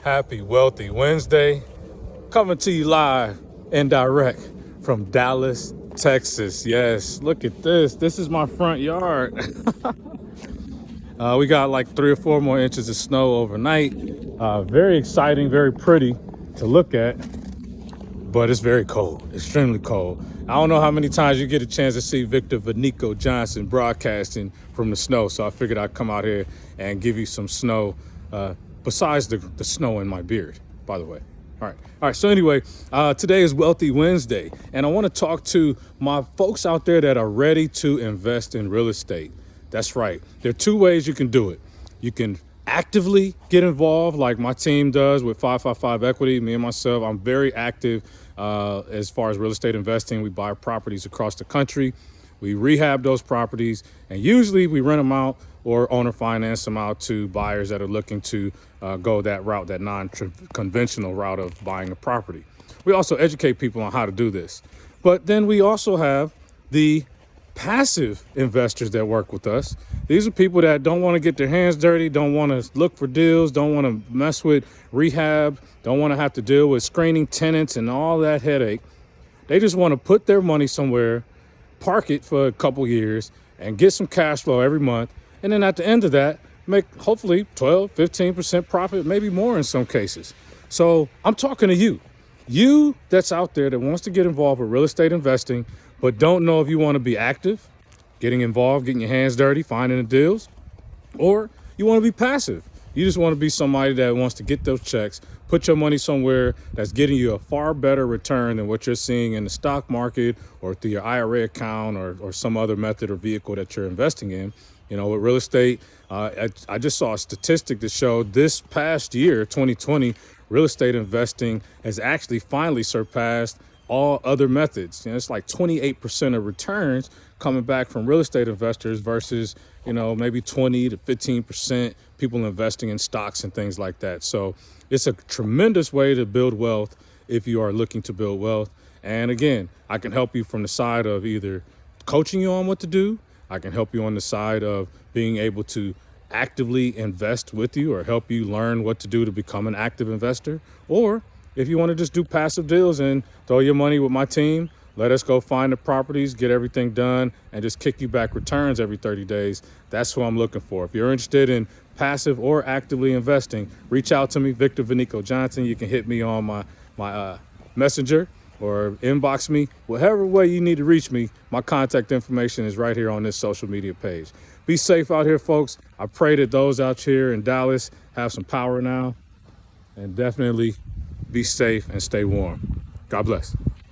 Happy Wealthy Wednesday. Coming to you live and direct from Dallas, Texas. Yes, look at this. This is my front yard. We got like 3 or 4 more inches of snow overnight. Very exciting, very pretty to look at, but it's very cold, extremely cold. I don't know how many times you get a chance to see Victor Vinico Johnson broadcasting from the snow, so I figured I'd come out here and give you some snow, besides the snow in my beard, by the way. All right. So anyway, today is Wealthy Wednesday, and I want to talk to my folks out there that are ready to invest in real estate. That's right. There are 2 ways you can do it. You can actively get involved like my team does with 555 Equity. Me and myself, I'm very active as far as real estate investing. We buy properties across the country. We rehab those properties, and usually we rent them out or owner finance them out to buyers that are looking to go that route, that non-conventional route of buying a property. We also educate people on how to do this. But then we also have the passive investors that work with us. These are people that don't want to get their hands dirty, don't want to look for deals, don't want to mess with rehab, don't want to have to deal with screening tenants and all that headache. They just want to put their money somewhere, park it for a couple years, and get some cash flow every month. And then at the end of that, make hopefully 12, 15% profit, maybe more in some cases. So I'm talking to you that's out there that wants to get involved with real estate investing, but don't know if you want to be active, getting involved, getting your hands dirty, finding the deals, or you want to be passive. You just want to be somebody that wants to get those checks, put your money somewhere that's getting you a far better return than what you're seeing in the stock market or through your IRA account or some other method or vehicle that you're investing in. You know, with real estate, I just saw a statistic that showed this past year, 2020, real estate investing has actually finally surpassed all other methods. You know, it's like 28% of returns coming back from real estate investors versus, maybe 20 to 15% people investing in stocks and things like that. So it's a tremendous way to build wealth if you are looking to build wealth. And again, I can help you from the side of either coaching you on what to do. I can help you on the side of being able to actively invest with you or help you learn what to do to become an active investor. Or if you want to just do passive deals and throw your money with my team, let us go find the properties, get everything done, and just kick you back returns every 30 days. That's who I'm looking for. If you're interested in passive or actively investing, reach out to me, Victor Vinico Johnson. You can hit me on my messenger or inbox me. Whatever way you need to reach me, my contact information is right here on this social media page. Be safe out here, folks. I pray that those out here in Dallas have some power now, and definitely be safe and stay warm. God bless.